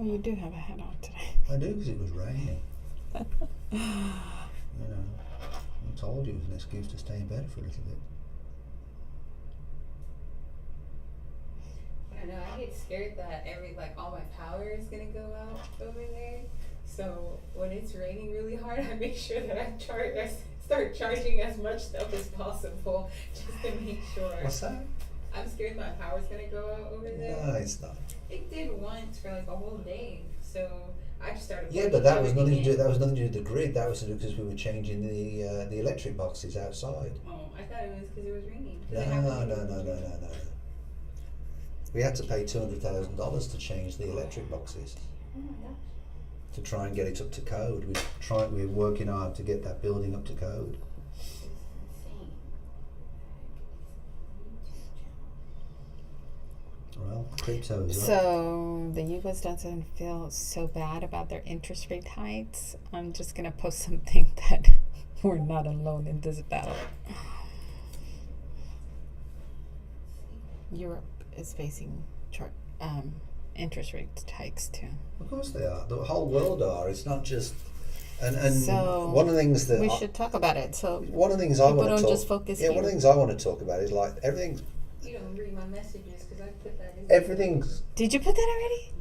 Oh, you do have a hat on today. I do, because it was raining. You know, I told you it was an excuse to stay in bed for a little bit. I don't know, I get scared that all my power is gonna go out over there. So when it's raining really hard, I make sure that I start charging as much stuff as possible just to make sure. What's that? I'm scared my power's gonna go out over there. No, it's not. It did once for like a whole day, so I just started. Yeah, but that was nothing to do. That was nothing to do with the grid. That was to do because we were changing the electric boxes outside. Oh, I thought it was because it was raining. No. We had to pay $200,000 to change the electric boxes Oh my gosh. to try and get it up to code. We were working hard to get that building up to code. It's insane. Well, crypto is right. So the U.S. doesn't feel so bad about their interest rate hikes. I'm just gonna post something that we're not alone in this battle. Europe is facing interest rate hikes too. Of course they are. The whole world are. It's not just. And So one of the things that we should talk about it. So one of the things I people want to don't talk. just focus yeah, here. one of the things I want to talk about is like everything's. You don't read my messages because I put that in. Everything's. Did you put that already?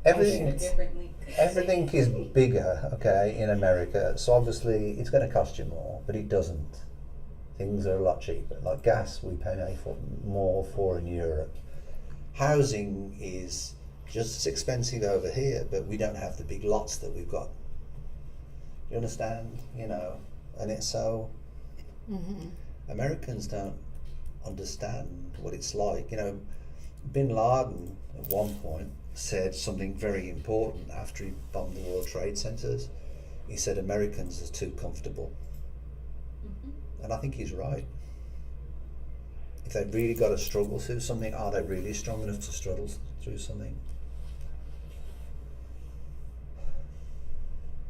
Everything. A different link. Everything is bigger, okay, in America. So obviously it's going to cost you more, but it doesn't. Things are a lot cheaper. Like gas, we pay more for in Europe. Housing is just as expensive over here, but we don't have the big lots that we've got. You understand? You know, and it's so. Americans don't understand what it's like. You know, Bin Laden at one point said something very important after he bombed the World Trade Centers. He said Americans are too comfortable. And I think he's right. If they've really got to struggle through something, are they really strong enough to struggle through something?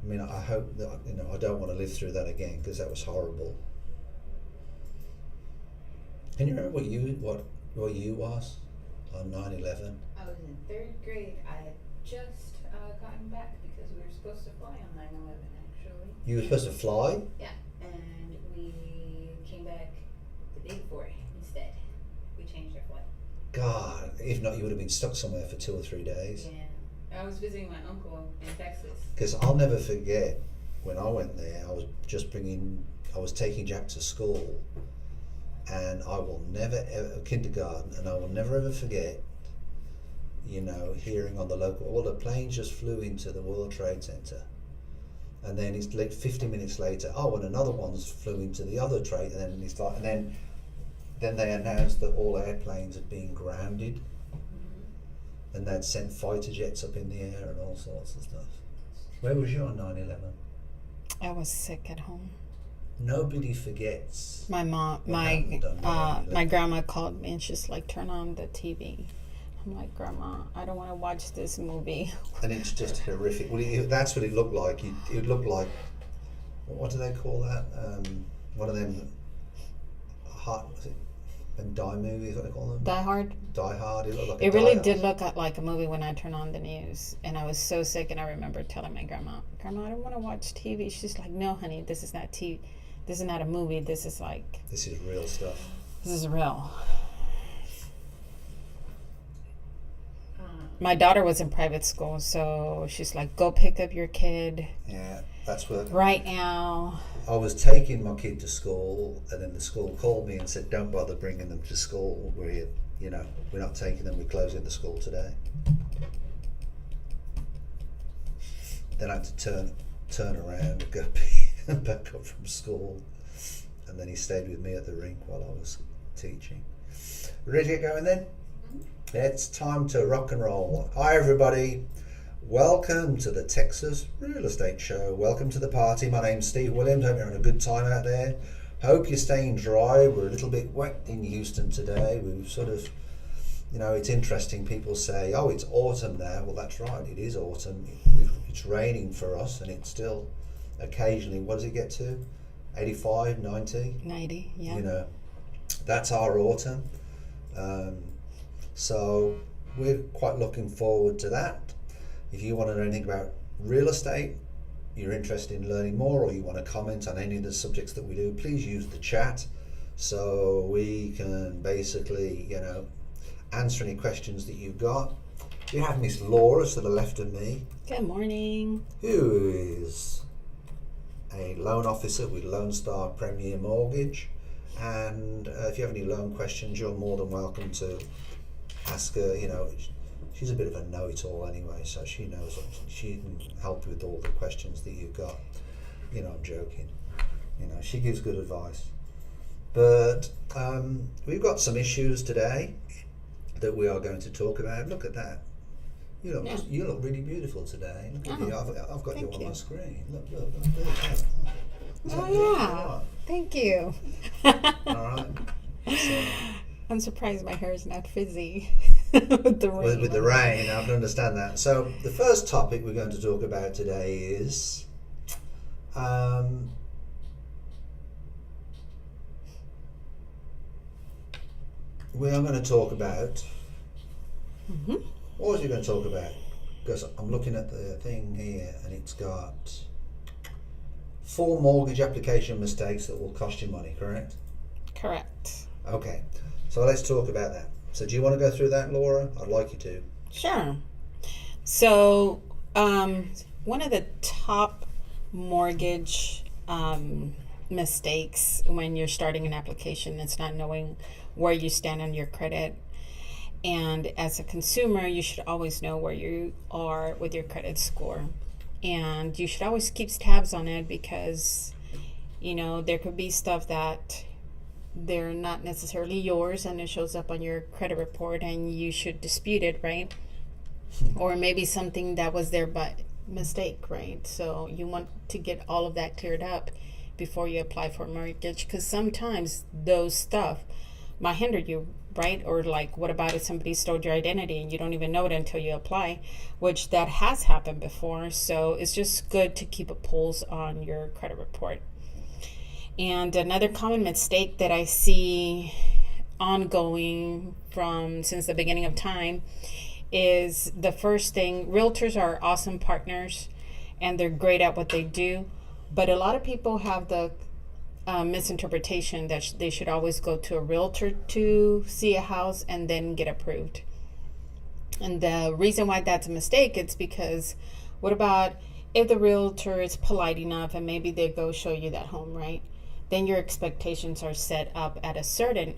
I mean, I hope that, you know, I don't want to live through that again because that was horrible. Can you remember what you was on 9/11? I was in 3rd grade. I had just gotten back because we were supposed to fly on 9/11 actually. You were supposed to fly? Yeah, and we came back the day before instead. We changed our flight. God, if not, you would have been stuck somewhere for 2 or 3 days. Yeah, I was visiting my uncle in Texas. Because I'll never forget when I went there. I was taking Jack to school, and I will never ever kindergarten, and I will never ever forget. You know, hearing on the local, the planes just flew into the World Trade Center, and then it's like 50 minutes later, and another one's flew into the other trade, and then it's like, and then they announced that all airplanes had been grounded, and they'd sent fighter jets up in the air and all sorts of stuff. Where was you on 9/11? I was sick at home. Nobody forgets. My mom, What happened on 9/11? my grandma called me and she's like, "Turn on the TV." I'm like, "Grandma, I don't want to watch this movie." And it's just horrific. Well, that's what it looked like. It looked like, what do they call that? One of them, them die movies, what do they call them? Die Hard. Die Hard. It looked like It a really Die did Hard. look like a movie when I turned on the news, and I was so sick. And I remember telling my grandma, "Grandma, I don't want to watch TV." She's like, "No, honey, this is not TV. This is not a movie. This is like, This is real stuff. this is real." My daughter was in private school, so she's like, "Go pick up your kid Yeah, that's what. right now." I was taking my kid to school, and then the school called me and said, "Don't bother bringing them to school. We're not taking them. We're closing the school today." Then I had to turn around and go pick him back up from school, and then he stayed with me at the rink while I was teaching. Ready to get going then? It's time to rock and roll. Hi everybody. Welcome to the Texas Real Estate Show. Welcome to the party. My name's Steve Williams. Hope you're having a good time out there. Hope you're staying dry. We're a little bit wet in Houston today. We've sort of, it's interesting. People say, "Oh, it's autumn now." Well, that's right. It is autumn. It's raining for us, and it's still occasionally, what does it get to? 85, 90? 90, yeah. That's our autumn. So we're quite looking forward to that. If you want to know anything about real estate, you're interested in learning more, or you want to comment on any of the subjects that we do, please use the chat so we can basically, answer any questions that you've got. We have Miss Laura to the left of me. Good morning. Who is a loan officer with Lone Star Premier Mortgage. And if you have any loan questions, you're more than welcome to ask her. She's a bit of a know-it-all anyway, so she knows she can help you with all the questions that you've got. I'm joking. She gives good advice. But we've got some issues today that we are going to talk about. Look at that. You look really beautiful today. Look at you. I've got you on my screen. Look. There you go. Yeah. Thank you. All right. So, I'm surprised my hair is not fizzy with the rain. With the rain, I can understand that. So the first topic we're going to talk about today is we are going to talk about what was we going to talk about? Because I'm looking at the thing here and it's got 4 mortgage application mistakes that will cost you money, correct? Correct. Okay, so let's talk about that. So do you want to go through that, Laura? I'd like you to. Sure. So one of the top mortgage mistakes when you're starting an application is not knowing where you stand on your credit. And as a consumer, you should always know where you are with your credit score. And you should always keep tabs on it because, there could be stuff that they're not necessarily yours and it shows up on your credit report and you should dispute it, right? Or maybe something that was there by mistake, right? So you want to get all of that cleared up before you apply for a mortgage, because sometimes those stuff might hinder you, right? Or like, what about if somebody stole your identity and you don't even know it until you apply, which that has happened before. So it's just good to keep a pulse on your credit report. And another common mistake that I see ongoing since the beginning of time is the first thing. Realtors are awesome partners and they're great at what they do, but a lot of people have the misinterpretation that they should always go to a realtor to see a house and then get approved. And the reason why that's a mistake is because what about if the realtor is polite enough and maybe they go show you that home, right? Then your expectations are set up at a certain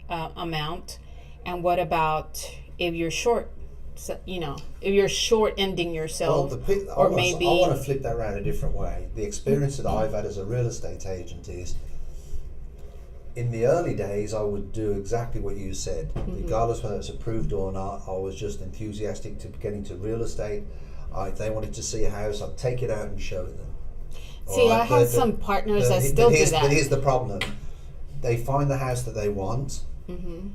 amount. And what about if you're short? So, if you're short ending yourself, I want to flip that around a different way. The experience that I've had as a real estate agent is, in the early days, I would do exactly what you said. Regardless whether it's approved or not, I was just enthusiastic to get into real estate. If they wanted to see a house, I'd take it out and show it them. See, I have some partners that still do that. But here's the problem. They find the house that they want, and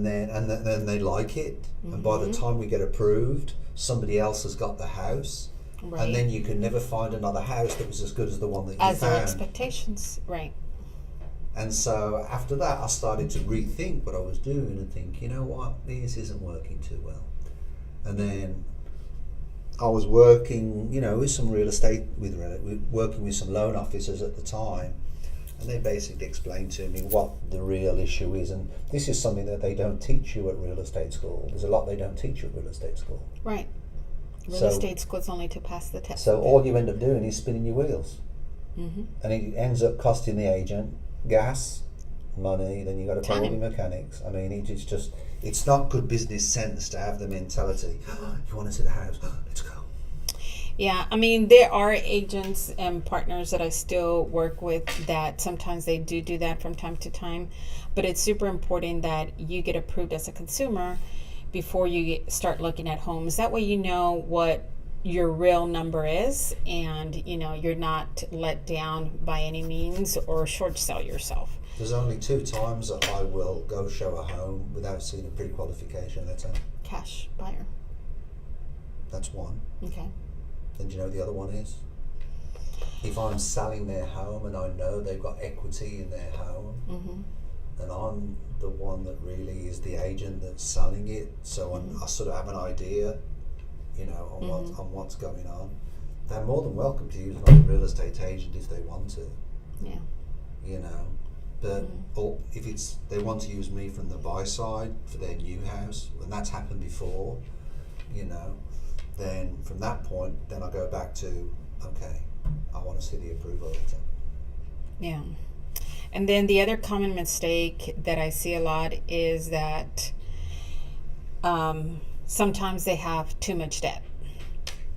then they like it, and by the time we get approved, somebody else has got the house, and then you can never find another house that was as good as the one that you found. As their expectations, right. And so after that, I started to rethink what I was doing and think, you know what, this isn't working too well. And then I was working, with some real estate, working with some loan officers at the time, and they basically explained to me what the real issue is. And this is something that they don't teach you at real estate school. There's a lot they don't teach you at real estate school. Right. Real estate school is only to pass the test. So all you end up doing is spinning your wheels. And it ends up costing the agent gas, money, then you got to pay all the mechanics. I mean, it's not good business sense to have the mentality, you want to see the house, let's go. Yeah, I mean, there are agents and partners that I still work with that sometimes they do that from time to time, but it's super important that you get approved as a consumer before you start looking at homes. That way you know what your real number is, and you're not let down by any means or short sell yourself. There's only 2 times that I will go show a home without seeing a pre-qualification letter. Cash buyer. That's one. Okay. Then do you know what the other one is? If I'm selling their home and I know they've got equity in their home, and I'm the one that really is the agent that's selling it, so I sort of have an idea, on what's going on, they're more than welcome to use another real estate agent if they want to. Yeah. But or if they want to use me from the buy side for their new house, and that's happened before, then from that point, then I go back to, okay, I want to see the approval letter. Yeah. And then the other common mistake that I see a lot is that sometimes they have too much debt.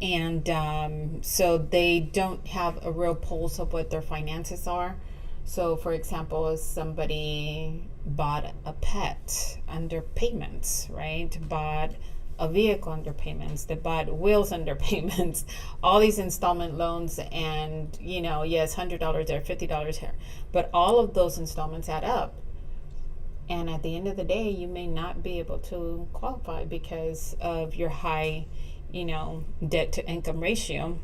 And so they don't have a real pulse of what their finances are. So, for example, if somebody bought a pet under payments, right? Bought a vehicle under payments, they bought wheels under payments, all these installment loans, and yes, $100 there, $50 here, but all of those installments add up. And at the end of the day, you may not be able to qualify because of your high, debt to income ratio.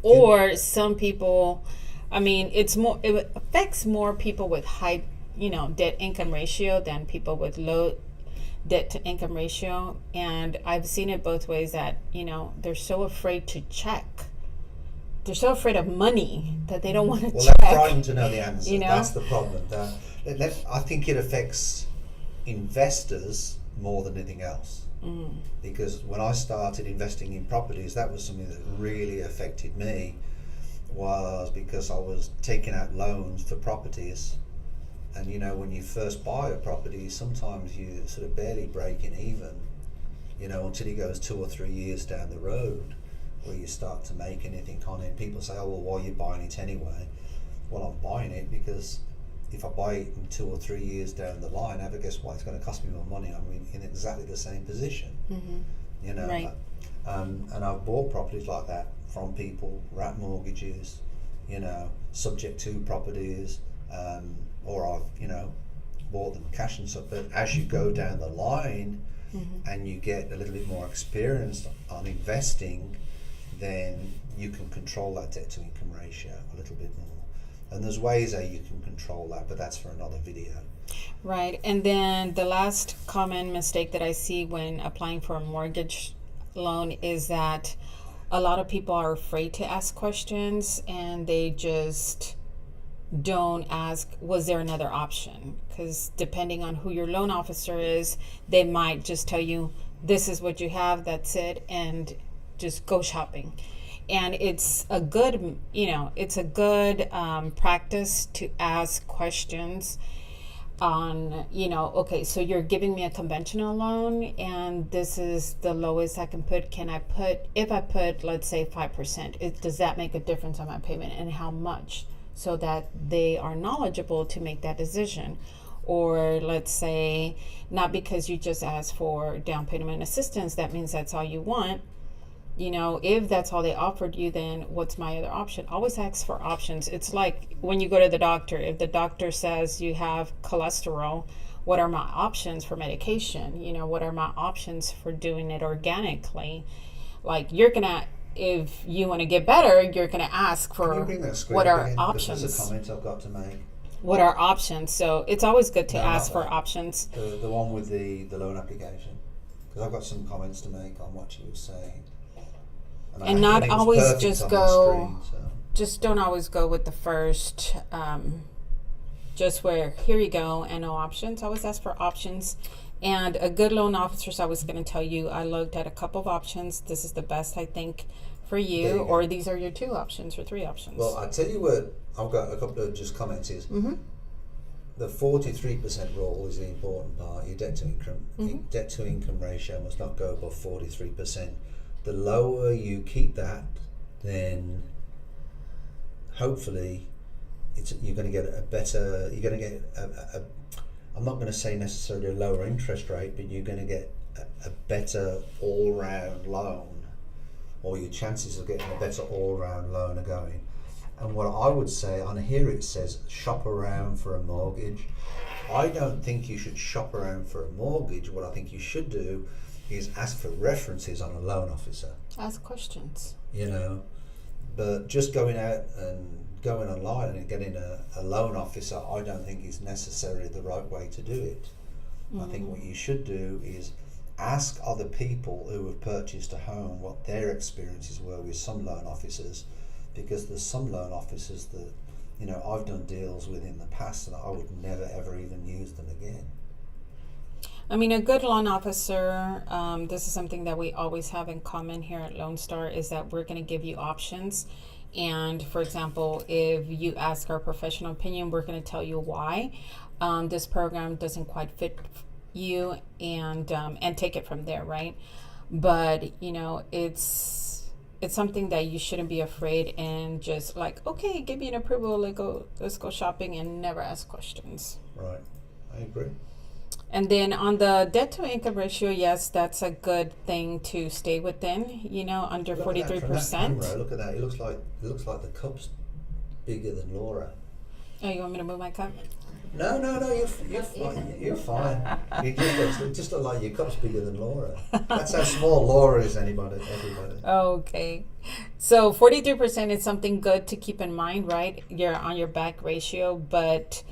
Or some people, it affects more people with high, debt income ratio than people with low debt to income ratio. And I've seen it both ways that, they're so afraid to check. They're so afraid of money that they don't want to check. They're frightened to know the answer. That's the problem. I think it affects investors more than anything else. Because when I started investing in properties, that was something that really affected me, was because I was taking out loans for properties. And when you first buy a property, sometimes you sort of barely breaking even, until it goes 2 or 3 years down the road where you start to make anything on it. People say, oh, well, why are you buying it anyway? Well, I'm buying it because if I buy it in 2 or 3 years down the line, ever guess what? It's going to cost me more money. I'm in exactly the same position. Right. And I've bought properties like that from people, wrap mortgages, subject to properties, or I've bought them cash and stuff. But as you go down the line and you get a little bit more experience on investing, then you can control that debt to income ratio a little bit more. And there's ways that you can control that, but that's for another video. Right. And then the last common mistake that I see when applying for a mortgage loan is that a lot of people are afraid to ask questions, and they just don't ask, was there another option? Because depending on who your loan officer is, they might just tell you, this is what you have, that's it, and just go shopping. And it's a good, practice to ask questions on, okay, so you're giving me a conventional loan and this is the lowest I can put. If I put, let's say 5%, does that make a difference on my payment, and how much? So that they are knowledgeable to make that decision. Or let's say, not because you just asked for down payment assistance, that means that's all you want. If that's all they offered you, then what's my other option? Always ask for options. It's like when you go to the doctor. If the doctor says you have cholesterol, what are my options for medication? What are my options for doing it organically? Like, if you want to get better, you're going to ask for what are options. There's a comment I've got to make. What are options? So it's always good to ask for options. The one with the loan application. Because I've got some comments to make on what you were saying. And not always just just don't always go with the first, just where, here you go, and no options. Always ask for options. And a good loan officer is always going to tell you, I looked at a couple of options. This is the best I think for you, or these are your 2 options or 3 options. Well, I tell you what, I've got a couple of just comments is, the 43% rule is the important part. Your debt to income ratio must not go above 43%. The lower you keep that, then hopefully you're going to get I'm not going to say necessarily a lower interest rate, but you're going to get a better all-round loan, or your chances of getting a better all-round loan are going. And what I would say, on here it says shop around for a mortgage. I don't think you should shop around for a mortgage. What I think you should do is ask for references on a loan officer. Ask questions. But just going out and going online and getting a loan officer, I don't think is necessarily the right way to do it. I think what you should do is ask other people who have purchased a home what their experiences were with some loan officers, because there's some loan officers that, you know, I've done deals with in the past and I would never ever even use them again. I mean, a good loan officer, this is something that we always have in common here at Lone Star, is that we're going to give you options. And for example, if you ask our professional opinion, we're going to tell you why this program doesn't quite fit you, and take it from there, right? But you know, it's something that you shouldn't be afraid and just like, okay, give me an approval, let's go shopping, and never ask questions. Right, I agree. And then on the debt to income ratio, yes, that's a good thing to stay within, you know, under Look at that, 43%. from that camera, look at that. It looks like the cup's bigger than Laura. Oh, you want me to move my cup? No, you're fine. You're fine. You just look like your cup's bigger than Laura. That's how small Laura is. Everybody. Okay. So 43% is something good to keep in mind, right? You're on your back ratio, but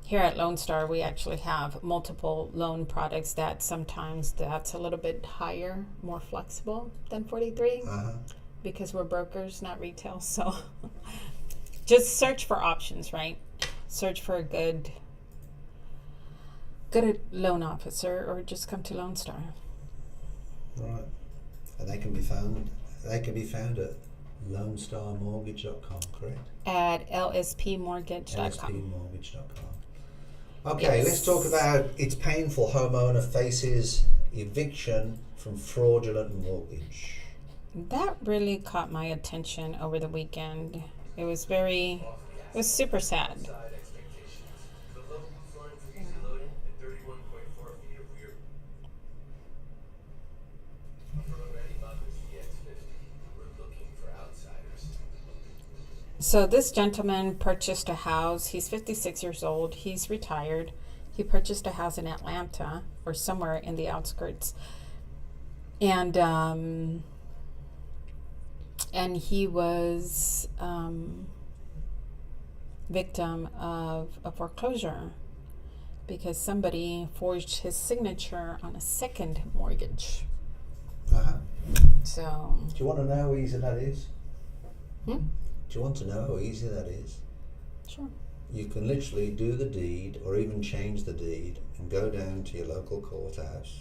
here at Lone Star, we actually have multiple loan products that sometimes that's a little bit higher, more flexible than 43, because we're brokers, not retail. So just search for options, right? Search for a good loan officer, or just come to Lone Star. Right. And they can be found at LoneStarMortgage.com, correct? At lspmortgage.com. lspmortgage.com. Okay, let's talk about it's painful homeowner faces eviction from fraudulent mortgage. That really caught my attention over the weekend. It was super sad. So this gentleman purchased a house. He's 56 years old. He's retired. He purchased a house in Atlanta or somewhere in the outskirts. And he was victim of a foreclosure because somebody forged his signature on a second mortgage. So. Do you want to know how easy that is? Do you want to know how easy that is? Sure. You can literally do the deed or even change the deed and go down to your local courthouse.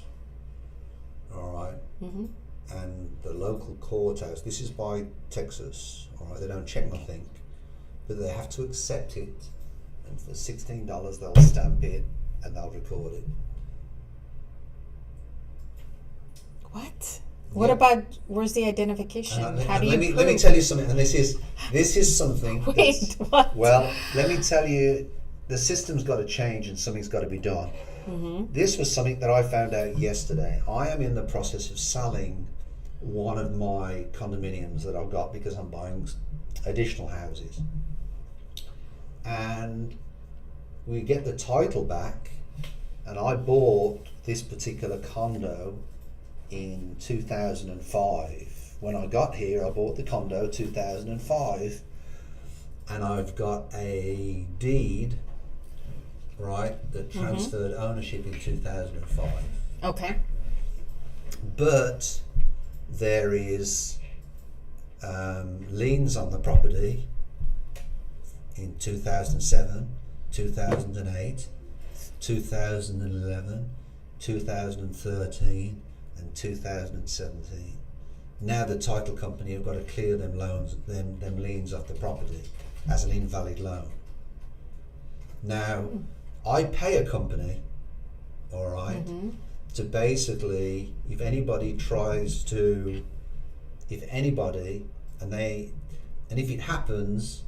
All right. Mm-hmm. And the local courthouse, this is by Texas, all right, they don't check nothing, but they have to accept it, and for $16 they'll stamp it and they'll record it. What? What about, where's the identification? How do you prove? Let me tell you something, and this is something. Wait, what? Well, let me tell you, the system's got to change and something's got to be done. Mm-hmm. This was something that I found out yesterday. I am in the process of selling one of my condominiums that I've got because I'm buying additional houses. And we get the title back, and I bought this particular condo in 2005. When I got here, I bought the condo 2005, and I've got a deed, right, that transferred ownership in 2005. Okay. But there is liens on the property in 2007, 2008, 2011, 2013 and 2017. Now the title company have got to clear them liens off the property as an invalid loan. Now I pay a company, all right, to basically, if anybody, and if it happens,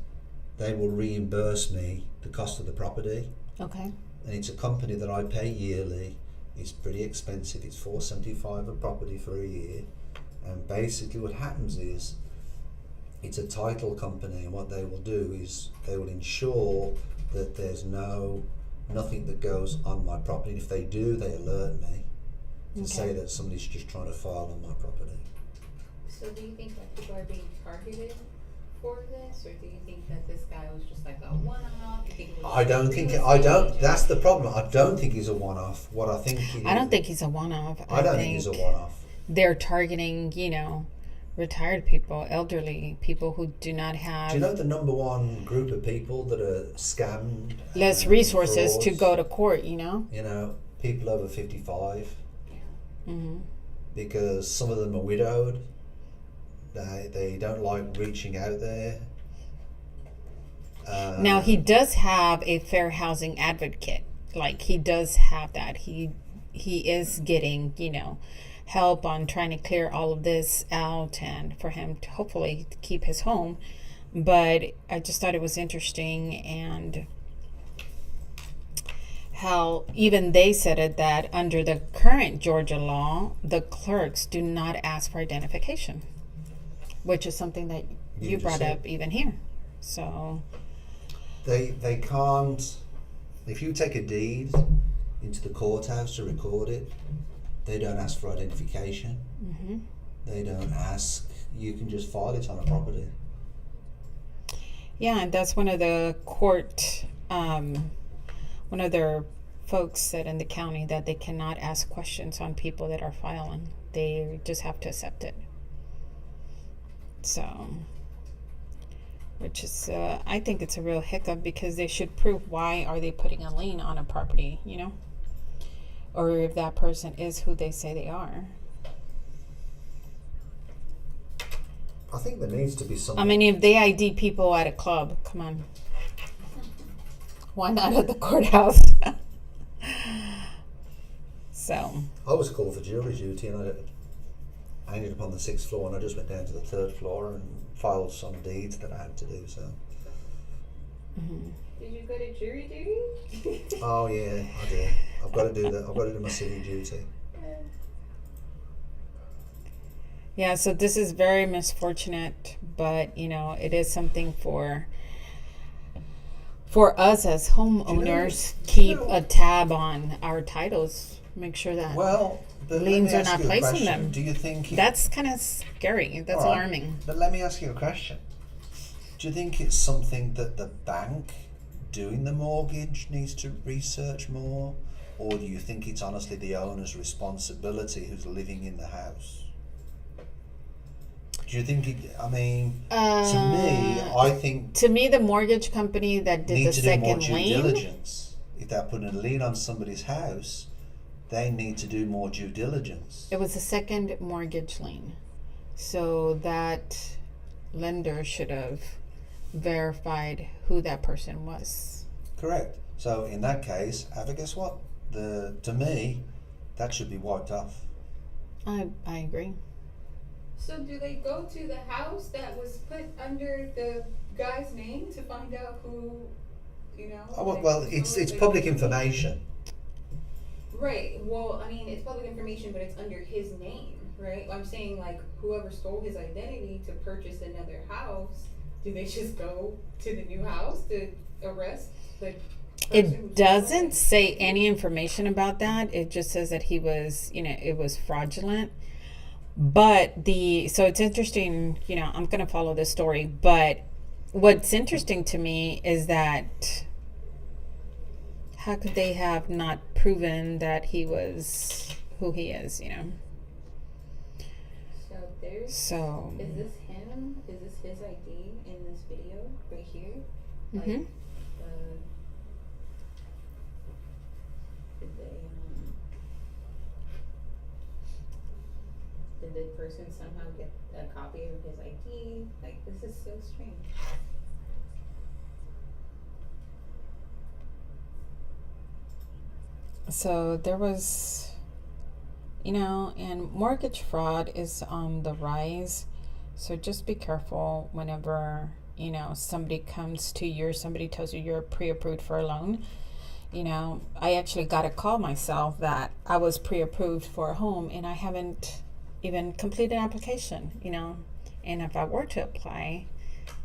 they will reimburse me the cost of the property. Okay. And it's a company that I pay yearly. It's pretty expensive. It's $475 a property for a year. And basically what happens is, it's a title company, and what they will do is they will ensure that there's nothing that goes on my property. And if they do, they alert me to say that somebody's just trying to file on my property. So do you think that people are being targeted for this, or do you think that this guy was just like a one-off? You think it was I don't just think real I estate don't. agent? That's the problem. I don't think he's a one-off. What I think he I don't think he's a one-off. I don't think he's a one-off. They're targeting, retired people, elderly people who do not have Do you know the number one group of people that are scammed? less and resources to frauds? go to court, You know, people over 55, Mm-hmm. because some of them are widowed. They don't like reaching out there. Now, he does have a fair housing advocate. Like, he does have that. He is getting, help on trying to clear all of this out and for him to hopefully keep his home. But I just thought it was interesting, and how even they said it, that under the current Georgia law, the clerks do not ask for identification, which is something that you just brought said. up even here. So, They can't. If you take a deed into the courthouse to record it, they don't ask for identification. mm-hmm. They don't ask. You can just file it on a property. Yeah, and that's one of the court, one of their folks said in the county that they cannot ask questions on people that are filing. They just have to accept it. So, which is, I think it's a real hiccup, because they should prove why are they putting a lien on a property, or if that person is who they say they are. I think there needs to be something. I mean, if they ID people at a club, come on. Why not at the courthouse? So. I was called for jury duty, and I ended up on the 6th floor, and I just went down to the 3rd floor and filed some deeds that I had to do. So. Mm-hmm. Did you go to jury duty? Oh yeah, I did. I've got to do that. I've got to do my civil duty. Yeah, so this is very misfortunate, but it is something for us as homeowners. Keep a tab on our titles. Make sure that Well, but liens let me are ask not you a placed on question. them. Do you think That's kind of scary. That's All right. alarming. But let me ask you a question. Do you think it's something that the bank doing the mortgage needs to research more, or do you think it's honestly the owner's responsibility who's living in the house? Do you think to me, I think To me, the mortgage company that did need the to do more second due lien, diligence. If they're putting a lien on somebody's house, they need to do more due diligence. it was a second mortgage lien. So that lender should have verified who that person was. Correct. So in that case, guess what? To me, that should be wiped off. I agree. So do they go to the house that was put under the guy's name to find out who, Well, it's public information. Right. Well, I mean, it's public information, but it's under his name, right? I'm saying, like, whoever stole his identity to purchase another house, do they just go to the new house to arrest the person who It stole doesn't it? say any information about that. It just says that he was, it was fraudulent. But so it's interesting, I'm going to follow this story. But what's interesting to me is that how could they have not proven that he was who he is, So there's. So. Is this him? Is this his ID in this video right here? Like, Mm-hmm. Did the person somehow get a copy of his ID? Like, this is so strange. So there was, and mortgage fraud is on the rise. So just be careful whenever, somebody comes to you or somebody tells you you're pre-approved for a loan. I actually got a call myself that I was pre-approved for a home and I haven't even completed an application, and if I were to apply,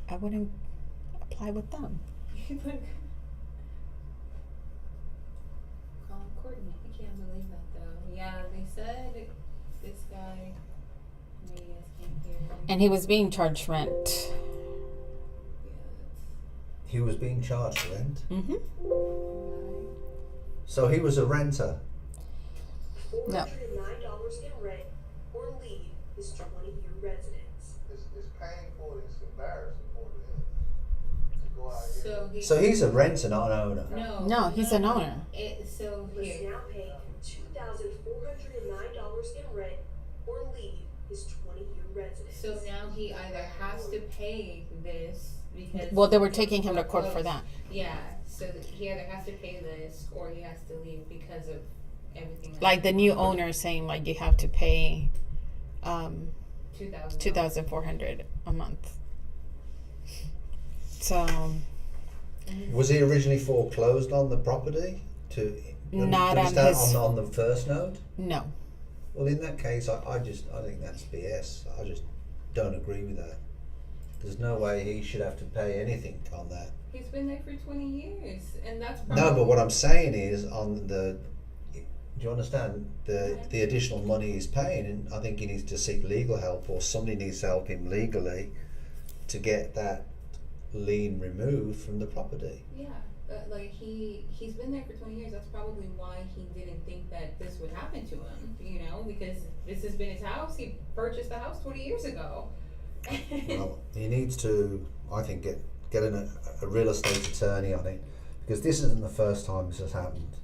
I wouldn't apply with them. Courtney, I can't believe that though. Yeah, they said this guy, maybe I came here. And he was being charged rent. he was being charged rent. Mm-hmm. So he was a renter. No. $409 in rent or leave his 20-year residence. It's painful. It's embarrassing more than anything to go out here. So He's a renter, not an owner. No, he's an owner. So He here. must now pay $2,409 in rent or leave his 20-year residence. So now he either has to pay this because. Well, they were taking him to court for that. Yeah. So he either has to pay this or he has to leave because of everything. Like the new owner saying, like, you have to pay $2,000. $2,400 a month. So Was he originally foreclosed on the property? Not to on start his- on the first note? no. Well, in that case, I think that's BS. I just don't agree with that. There's no way he should have to pay anything on that. He's been there for 20 years, and that's No, but what I'm saying is on the. Do you understand the additional money he's paying? And I think he needs to seek legal help, or somebody needs to help him legally to get that lien removed from the property. Yeah, like he's been there for 20 years. That's probably why he didn't think that this would happen to him. You know, because this has been his house. He purchased the house 20 years ago. Well, he needs to, I think, get a real estate attorney on it, because this isn't the first time this has happened.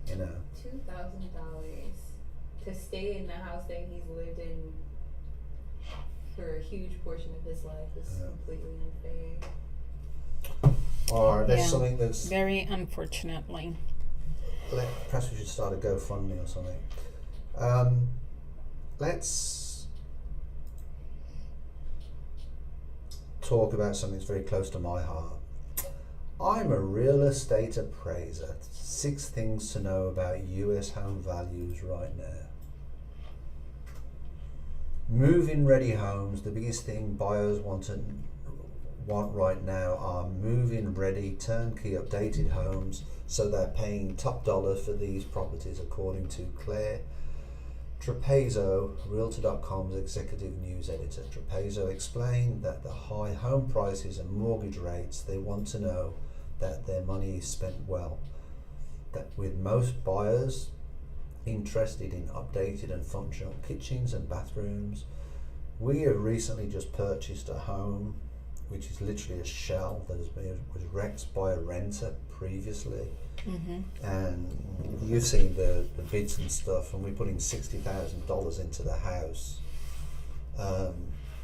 You know. $2,000 to stay in the house that he's lived in for a huge portion of his life is completely unfair. Or there's Yeah. something that's. Very unfortunately. Perhaps we should start a GoFundMe or something. Let's talk about something that's very close to my heart. I'm a real estate appraiser. 6 things to know about US home values right now. Move-in ready homes. The biggest thing buyers want right now are move-in ready, turnkey, updated homes. So they're paying top dollar for these properties, according to Claire Trapezzo, Realtor.com's executive news editor. Trapezzo explained that the high home prices and mortgage rates, they want to know that their money is spent well. That with most buyers interested in updated and functional kitchens and bathrooms, we have recently just purchased a home which is literally a shell that was wrecked by a renter previously. Mm-hmm. And you've seen the bids and stuff, and we put in $60,000 into the house.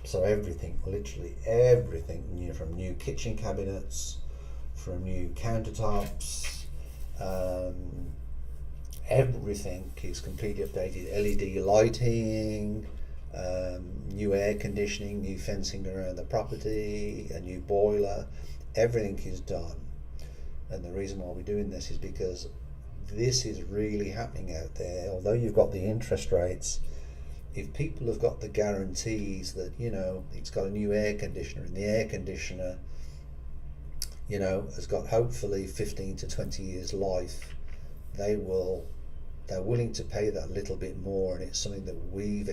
So everything, literally everything, from new kitchen cabinets, from new countertops, everything is completely updated. LED lighting, new air conditioning, new fencing around the property, a new boiler, everything is done. And the reason why we're doing this is because this is really happening out there. Although you've got the interest rates, if people have got the guarantees that, you know, it's got a new air conditioner, and the air conditioner, you know, has got hopefully 15 to 20 years life, they're willing to pay that little bit more. And it's something that we've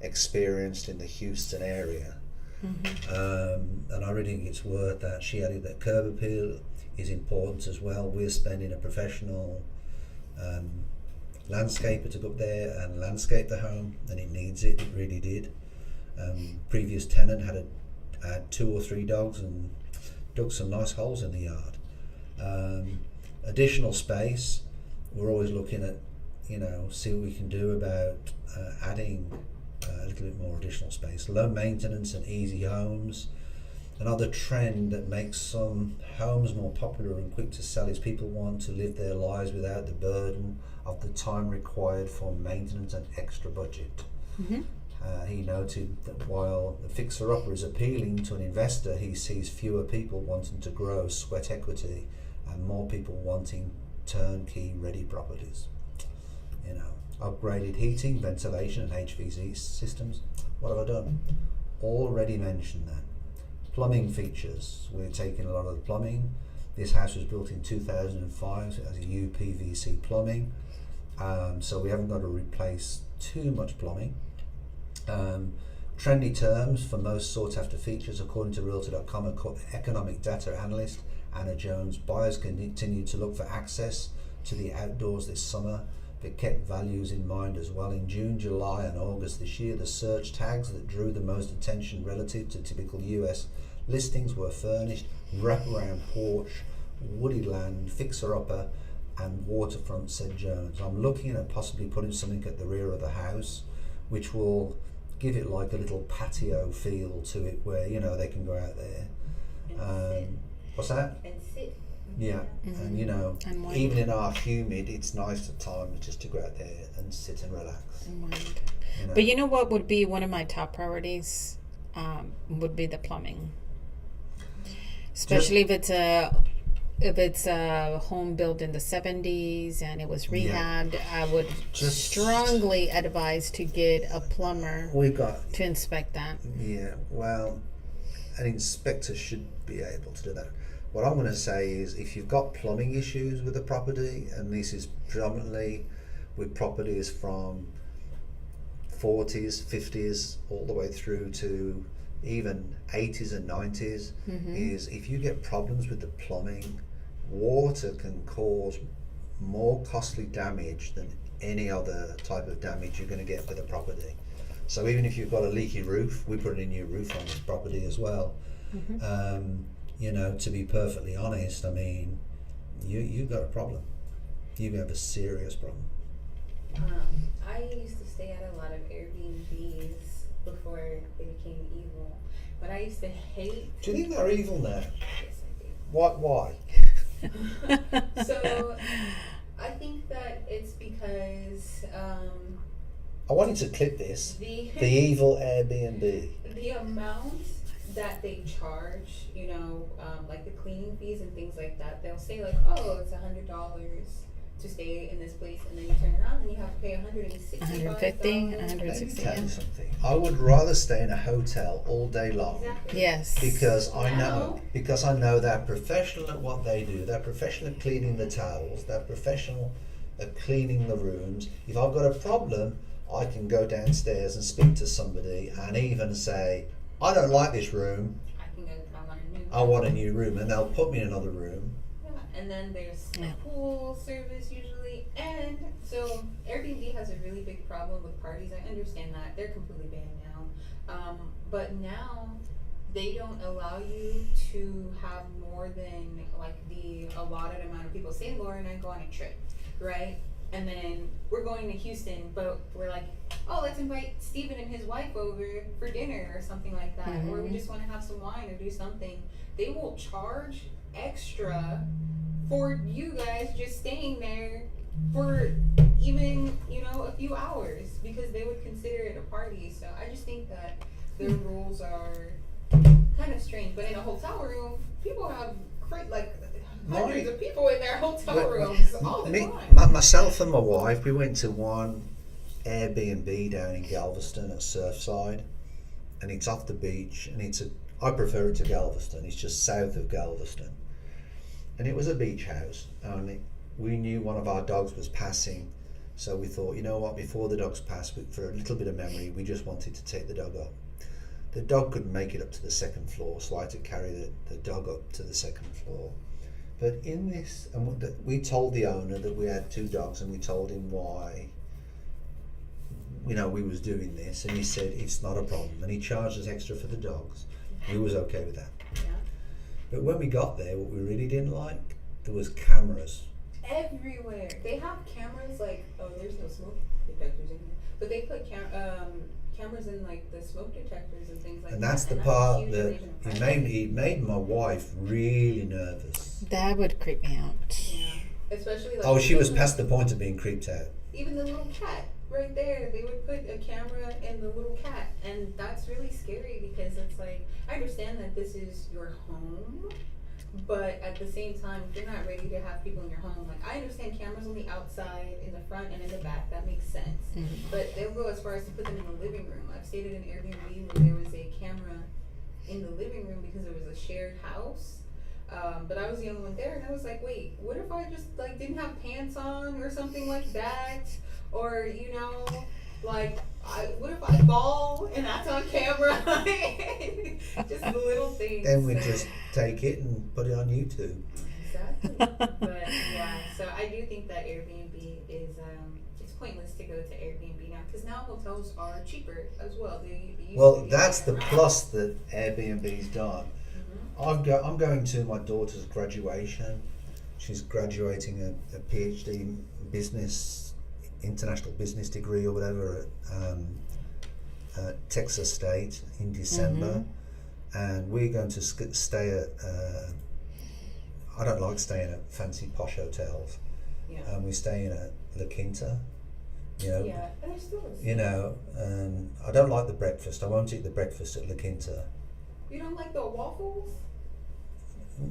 experienced in the Houston area. Mm-hmm. And I really think it's worth that. She added that curb appeal is important as well. We're spending a professional landscaper to go up there and landscape the home, and it needs it. It really did. Previous tenant had 2 or 3 dogs and dug some nice holes in the yard. Additional space, we're always looking at, see what we can do about adding a little bit more additional space. Low maintenance and easy homes. Another trend that makes some homes more popular and quick to sell is people want to live their lives without the burden of the time required for maintenance and extra budget. Mm-hmm. He noted that while the fixer-upper is appealing to an investor, he sees fewer people wanting to grow sweat equity and more people wanting turnkey ready properties. Upgraded heating, ventilation and HVAC systems. What have I done? Already mentioned that. Plumbing features. We're taking a lot of the plumbing. This house was built in 2005, so it has a UPVC plumbing. So we haven't got to replace too much plumbing. Trendy terms for most sought-after features, according to Realtor.com economic data analyst Anna Jones. Buyers continue to look for access to the outdoors this summer, but kept values in mind as well. In June, July, and August this year, the search tags that drew the most attention relative to typical US listings were furnished, wraparound porch, wooded land, fixer-upper, and waterfront, said Jones. I'm looking at possibly putting something at the rear of the house, which will give it like a little patio feel to it, where they can go out there. What's that? And sit. Yeah, and And wind. even in our humid, it's nice at times just to go out there and sit and relax. And wind. You know? But you know what would be one of my top priorities? Would be the plumbing, especially if it's a home built in the 70s and it was rehabbed. I would strongly advise to get a plumber to inspect that. Yeah, well, an inspector should be able to do that. What I'm going to say is, if you've got plumbing issues with the property, and this is predominantly with properties from 40s, 50s, all the way through to even 80s and 90s, is if you get problems with the plumbing, water can cause more costly damage than any other type of damage you're going to get with a property. So even if you've got a leaky roof, we put a new roof on this property as well. To be perfectly honest, I mean, you've got a problem. You have a serious problem. I used to stay at a lot of Airbnbs before they became evil, but I used to hate. Do you think they're evil now? Yes, I do. Why? So I think that it's because I want you to clip this. the evil Airbnb. the amount that they charge, like the cleaning fees and things like that. They'll say like, oh, it's $100 to stay in this place, and then you turn around and you have to pay $150, $150, Let me $160. tell you something. I would rather stay in a hotel all day long. Exactly. Yes. Because I know they're professional at what they do. They're professional at cleaning the towels. They're professional at cleaning the rooms. If I've got a problem, I can go downstairs and speak to somebody and even say, I don't like this room. I want a new room, and they'll put me in another room. Yeah, and then there's pool service usually, and so Airbnb has a really big problem with parties. I understand that they're completely banned now, but now they don't allow you to have more than like the allotted amount of people. Say Laura and I go on a trip, right? And then we're going to Houston, but we're like, oh, let's invite Steven and his wife over for dinner or something like that. Or we just want to have some wine or do something. They will charge extra for you guys just staying there for even, a few hours, because they would consider it a party. So I just think that their rules are kind of strange. But in a hotel room, people have hundreds of people in their hotel rooms all the time. Myself and my wife, we went to one Airbnb down in Galveston at Surfside, and it's off the beach, and I prefer it to Galveston. It's just south of Galveston, and it was a beach house, and we knew one of our dogs was passing, so we thought, you know what, before the dogs pass, for a little bit of memory, we just wanted to take the dog up. The dog couldn't make it up to the second floor, so I had to carry the dog up to the second floor. But in this, and we told the owner that we had two dogs, and we told him why, we was doing this, and he said it's not a problem, and he charged us extra for the dogs. We was okay with that. Yeah. But when we got there, what we really didn't like, there was cameras. Everywhere. They have cameras like, there's no smoke detectors in here, but they put cameras in like the smoke detectors and things like that. And that's the a part huge that invasion of privacy. it made my wife really nervous. That would creep me out. Yeah. Especially like. Oh, she was past the point of being creeped out. Even the little cat right there, they would put a camera in the little cat, and that's really scary because it's like, I understand that this is your home, but at the same time, if you're not ready to have people in your home, like, I understand cameras on the outside, in the front, and in the back, that makes sense. But they'll go as far as to put them in the living room. I've stayed at an Airbnb where there was a camera in the living room because it was a shared house. But I was the only one there, and I was like, wait, what if I just like didn't have pants on or something like that? Or, what if I ball and that's on camera? camera. Just the little things. Then we just take it and put it on YouTube. Exactly. But yeah, so I do think that Airbnb is it's pointless to go to Airbnb now because now hotels are cheaper as well. They used to Well, be that's the around. plus that Airbnb's done. Mhm. I'm going to my daughter's graduation. She's graduating a PhD in business, international business degree or whatever at Texas State in December, and we're going to stay at. I don't like staying at fancy posh hotels, Yeah. and we're staying at La Quinta. You know, Yeah, and there's still you know, I don't like the breakfast. I won't eat the breakfast at La Quinta. You don't like the waffles?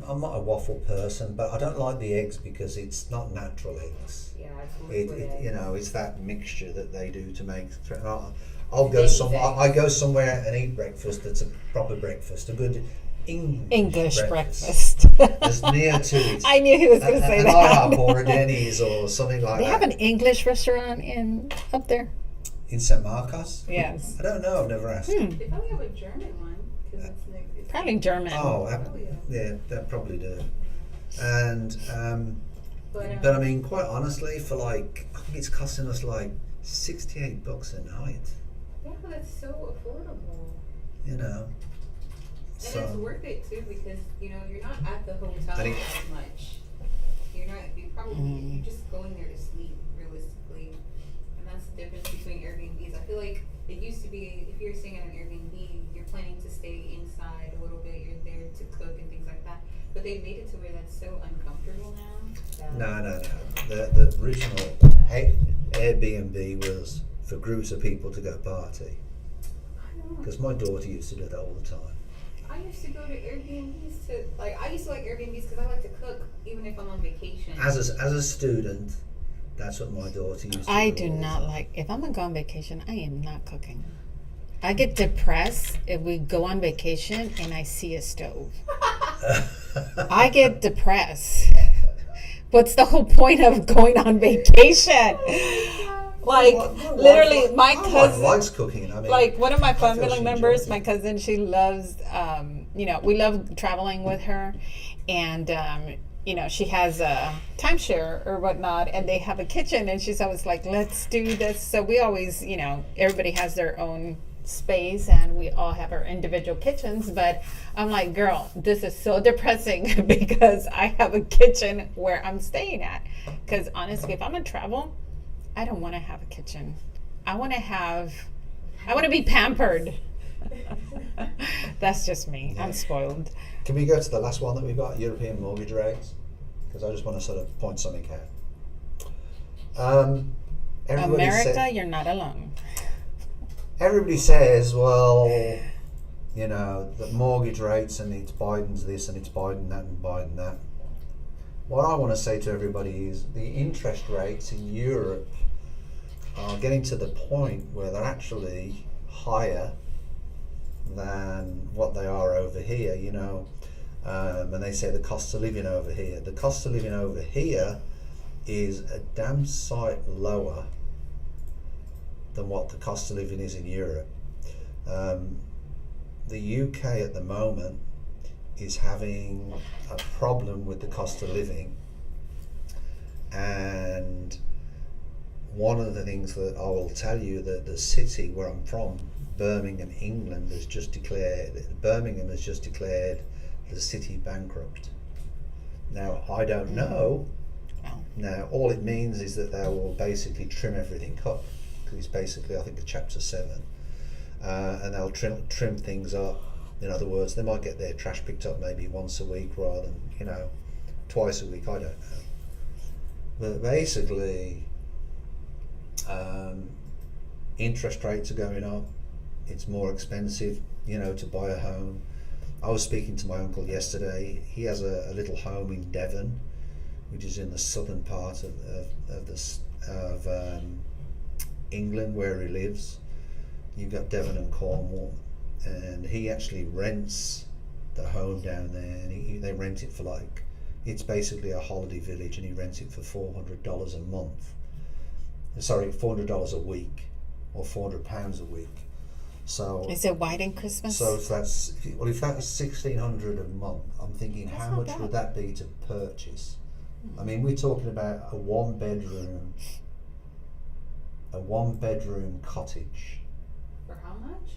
I'm not a waffle person, but I don't like the eggs because it's not natural eggs. Yeah, it's liquid You eggs. know, it's that mixture that they do to make. I'll go Baby's somewhere. eggs. I go somewhere and eat breakfast that's a proper breakfast, a good English breakfast. breakfast. As near to it. I knew he was going to say an that. IHOP or a Denny's or something like They that. have an English restaurant in up there. In St. Marcos? Yes. I don't know. I've never asked. They probably have a German one because it's Probably German. Oh, Probably, yeah, they probably do. And But I mean, quite honestly, for like, I think it's costing us like $68 a night. yeah, but that's so affordable. You know. And it's worth it too because you're not at the hotel And it- as much. You're just going there to sleep realistically, and that's the difference between Airbnbs. I feel like it used to be if you're staying at an Airbnb, you're planning to stay inside a little bit. You're there to cook and things like that. But they've made it to where that's so uncomfortable now. No. The original Airbnb was for groups of people to go party. I don't know. Because my daughter used to do that all the time. I used to go to Airbnbs to I used to like Airbnbs because I like to cook even if I'm on vacation. As a student, that's what my daughter used to do. I do all the not time. like, if I'm going to go on vacation, I am not cooking. I get depressed if we go on vacation and I see a stove. I get depressed. What's the whole point of going on vacation? Like, literally, my wife cousin, likes cooking. I mean, like one of my I feel family she members, enjoys my it. cousin, she loves, we love traveling with her. And, she has a timeshare or whatnot, and they have a kitchen, and she's always like, let's do this. So we always, everybody has their own space, and we all have our individual kitchens. But I'm like, girl, this is so depressing because I have a kitchen where I'm staying at. Because honestly, if I'm gonna travel, I don't want to have a kitchen. I want to be pampered. That's just me. I'm spoiled. Can we go to the last one that we've got, European mortgage rates? Because I just want to sort of point something out. Everybody America, you're not alone. everybody says, well, the mortgage rates and it's Biden's this and it's Biden that and Biden that. What I want to say to everybody is the interest rates in Europe are getting to the point where they're actually higher than what they are over here, and they say the cost of living over here. The cost of living over here is a damn sight lower than what the cost of living is in Europe. The UK at the moment is having a problem with the cost of living, and one of the things that I will tell you that the city where I'm from, Birmingham, England, has just declared the city bankrupt. Now, I don't know. Wow. Now, all it means is that they will basically trim everything up, because it's basically, I think, a chapter 7, and they'll trim things up. In other words, they might get their trash picked up maybe once a week rather than, twice a week. I don't know. But basically, interest rates are going up. It's more expensive, to buy a home. I was speaking to my uncle yesterday. He has a little home in Devon, which is in the southern part of England, where he lives. You've got Devon and Cornwall, and he actually rents the home down there, and they rent it for it's basically a holiday village, and he rents it for $400 a month. Sorry, $400 a week, or £400 a week. So Is it white in Christmas? so if that's if that was $1,600 a month, I'm thinking That's how not much bad. would that be to purchase? I mean, we're talking about a one bedroom cottage. For how much?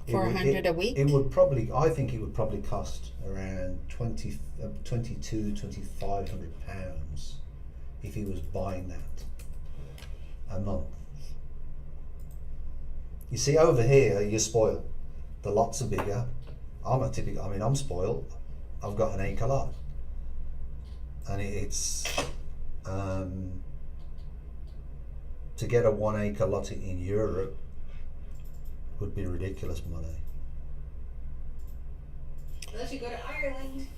It would- $400 a week? It would probably, I think it would probably cost around £2,500 if he was buying that a month. You see, over here, you're spoiled. The lots are bigger. I'm spoiled. I've got an acre lot. And it's, to get a 1 acre lot in Europe would be ridiculous money. Unless you go to Ireland.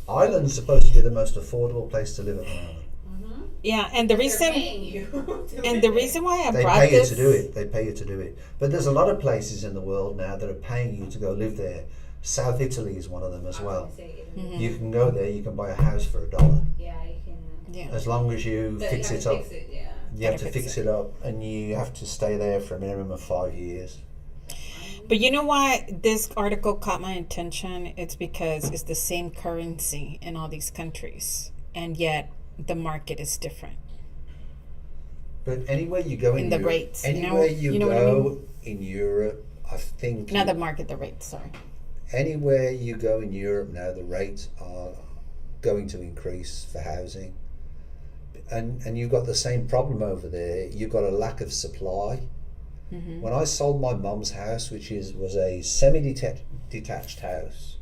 Ireland's supposed to be the most affordable place to live at the moment. Mm-hmm. Yeah, and the They're reason paying you to and live the there. reason why I They brought pay you this to do it. They pay you to do it. But there's a lot of places in the world now that are paying you to go live there. South Italy is one of them as I was well. gonna say Italy. Mhm. You can go there, you can buy a house for $1. Yeah, you can. Yeah. As long as you But fix you it have to up. fix it, yeah. You have Gotta to fix fix it. it up and you have to stay there for a minimum of 5 years. But you know why this article caught my attention? It's because it's the same currency in all these countries, and yet the market is different. But anywhere you go in In the Europe, rates, you know- anywhere you you know what I go in Europe, I think Not the market, the rate. Sorry. anywhere you go in Europe now, the rates are going to increase for housing. And you've got the same problem over there. You've got a lack of supply. Mm-hmm. When I sold my mum's house, which was a semi-detached house,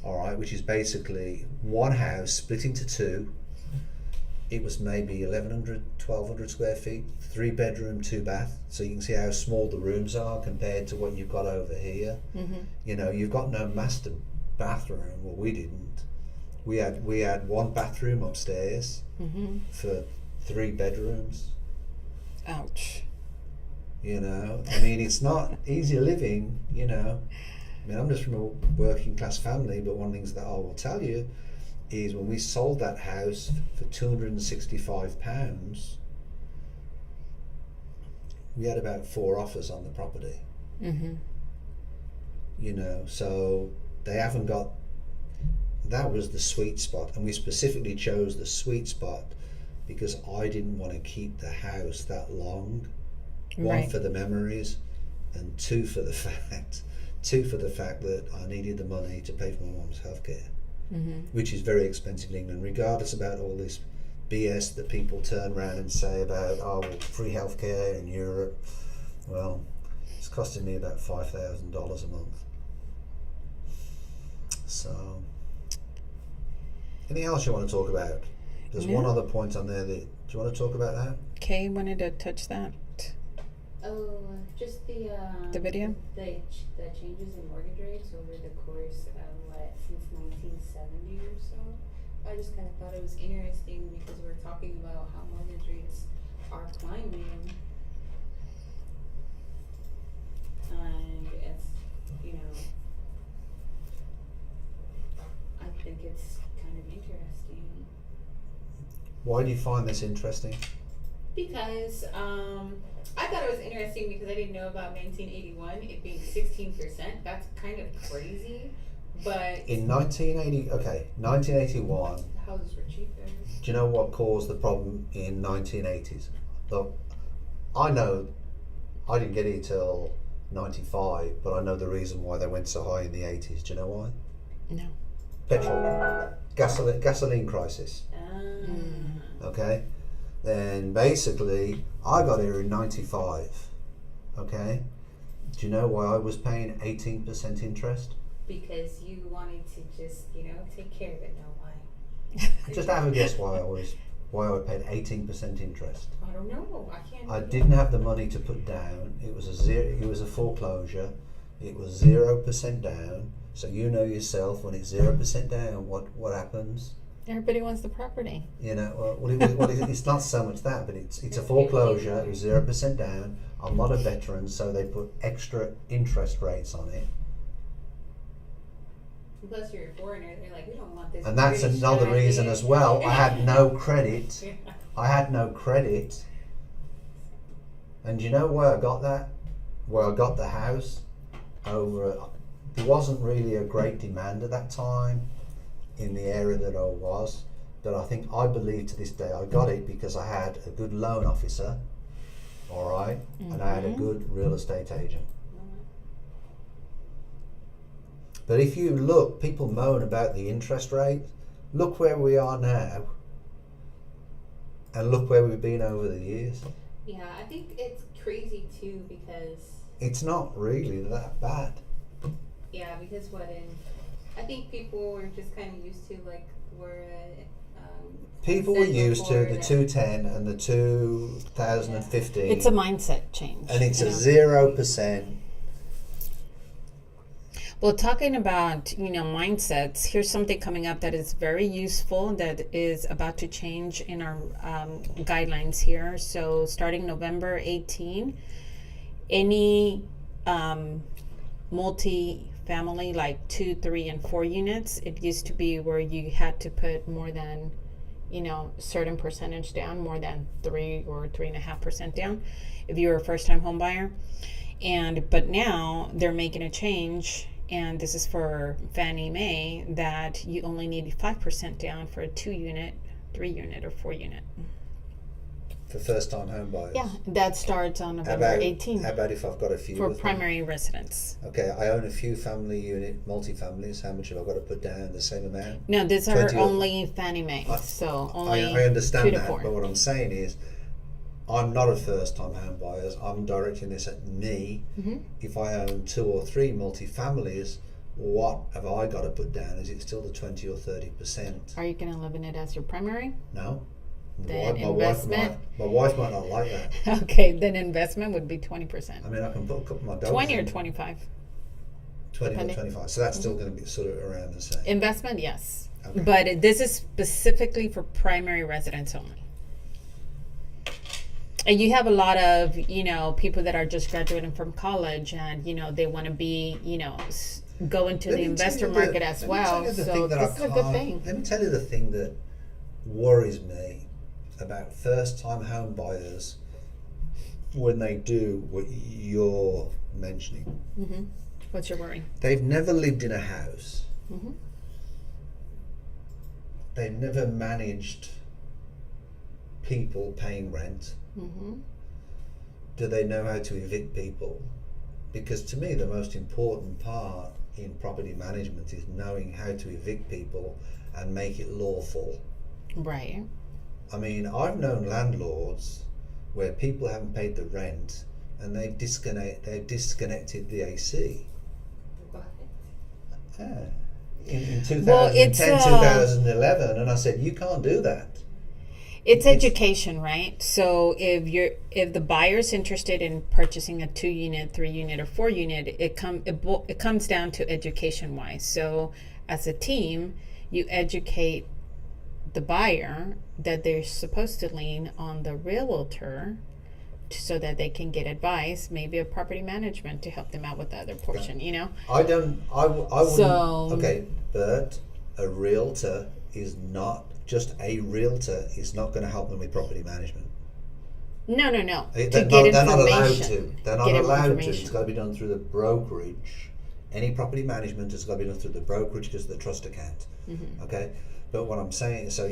all right, which is basically one house split into two. It was maybe 1,100, 1,200 square feet, 3 bedroom, 2 bath. So you can see how small the rooms are compared to what you've got over here. Mm-hmm. You know, you've got no master bathroom. Well, we didn't. We had 1 bathroom upstairs Mm-hmm. for 3 bedrooms. Ouch. You know, I mean, it's not easy living. You know, I mean, I'm just from a working class family, but one of the things that I will tell you is when we sold that house for £265, we had about 4 offers on the property. Mm-hmm. You know, so they haven't got. That was the sweet spot, and we specifically chose the sweet spot because I didn't want to keep the house that long. One, Right. for the memories, and two for the fact that I needed the money to pay for my mum's healthcare, Mm-hmm. which is very expensive in England. Regardless about all this BS that people turn around and say about free healthcare in Europe, well, it's costing me about $5,000 a month. So, anything else you want to talk about? There's one No. other point on there that, do you want to talk about that? Kay wanted to touch that. Oh, just the video? the changes in mortgage rates over the course of since 1970 or so. I just kind of thought it was interesting because we're talking about how mortgage rates are climbing, and it's, you know, I think it's kind of interesting. Why do you find this interesting? Because I thought it was interesting because I didn't know about 1981, it being 16%. That's kind of crazy, but In 1981, the houses were cheaper. do you know what caused the problem in 1980s? Look, I know I didn't get it till 95, but I know the reason why they went so high in the 80s. Do you know why? No. Petrol, gasoline crisis. Okay, then basically I got here in 95. Okay, do you know why I was paying 18% interest? Because you wanted to just, take care of it. No, why? Just have a guess why I paid 18% interest. I don't know. I can't. I didn't have the money to put down. It was a foreclosure. It was 0% down. So you know yourself, when it's 0% down, what happens? Everybody wants the property. You know, it's not so much that, but it's a foreclosure. It was 0% down. I'm not a veteran, so they put extra interest rates on it. Plus, you're a foreigner. They're like, we don't want this. And that's British another guy reason here." as well. I had no credit. Yeah. I had no credit. And do you know why I got that? where I got the house over, there wasn't really a great demand at that time in the area that I was, but I believe to this day I got it because I had a good loan officer, all right, and I had a good real estate agent. But if you look, people moan about the interest rate. Look where we are now, and look where we've been over the years. Yeah, I think it's crazy too because. It's not really that bad. Yeah, because I think people were just kind of used to like People were used to the that- 210 and the 2015. It's a mindset change. and it's you a know? 0%. Well, talking about, mindsets, here's something coming up that is very useful that is about to change in our guidelines here. So starting November 18, any multi-family, like 2, 3, and 4 units, it used to be where you had to put more than, certain percentage down, more than 3 or 3.5% down if you were a first-time home buyer. But now they're making a change, and this is for Fannie Mae, that you only need 5% down for a 2-unit, 3-unit, or 4-unit. For first-time home buyers. Yeah, that starts on November 18 How about if I've got a few for of them? primary residence. Okay, I own a few family unit, multi-families. How much have I got to put down? The same amount? No, these are 20 or- only Fannie Mae, so only I understand 2 to that, 4. but what I'm saying is, I'm not a first-time home buyer. I'm directing this at me. Mm-hmm. If I own 2 or 3 multi-families, what have I got to put down? Is it still the 20 or 30%? Are you going to live in it as your primary? No. Then My wife might not like that. Okay, then investment would be 20%. I mean, I can put a couple of my dogs 20 or in. 25. 20 depending. or 25. So that's still going to be sort of around the same. Investment, yes. Okay. But this is specifically for primary residents only. And you have a lot of, people that are just graduating from college and, they want to be, go into Let the me tell investor you market as let me tell well. you the So thing that I this is a good can't- thing. Let me tell you the thing that worries me about first-time home buyers when they do what you're mentioning. Mm-hmm. What's your worry? They've never lived in a house. Mm-hmm. They've never managed people paying rent. Mm-hmm. Do they know how to evict people? Because to me, the most important part in property management is knowing how to evict people and make it lawful. Right. I mean, I've known landlords where people haven't paid the rent and they've disconnected the AC. What? Yeah. In 2010, Well, it's, 2011, and I said, you can't do that. It's education, right? So if the buyer's interested in purchasing a 2-unit, 3-unit, or 4-unit, it comes down to education wise. So as a team, you educate the buyer that they're supposed to lean on the realtor so that they can get advice, maybe a property management to help them out with the other portion, I wouldn't. So- Okay, but a realtor is not just a realtor is not going to help them with property management. No. They're To not, get they're not allowed information. to. They're not Get allowed to. information. It's got to be done through the brokerage. Any property management has got to be done through the brokerage because of the trust account. Mm-hmm. Okay, but what I'm saying is, so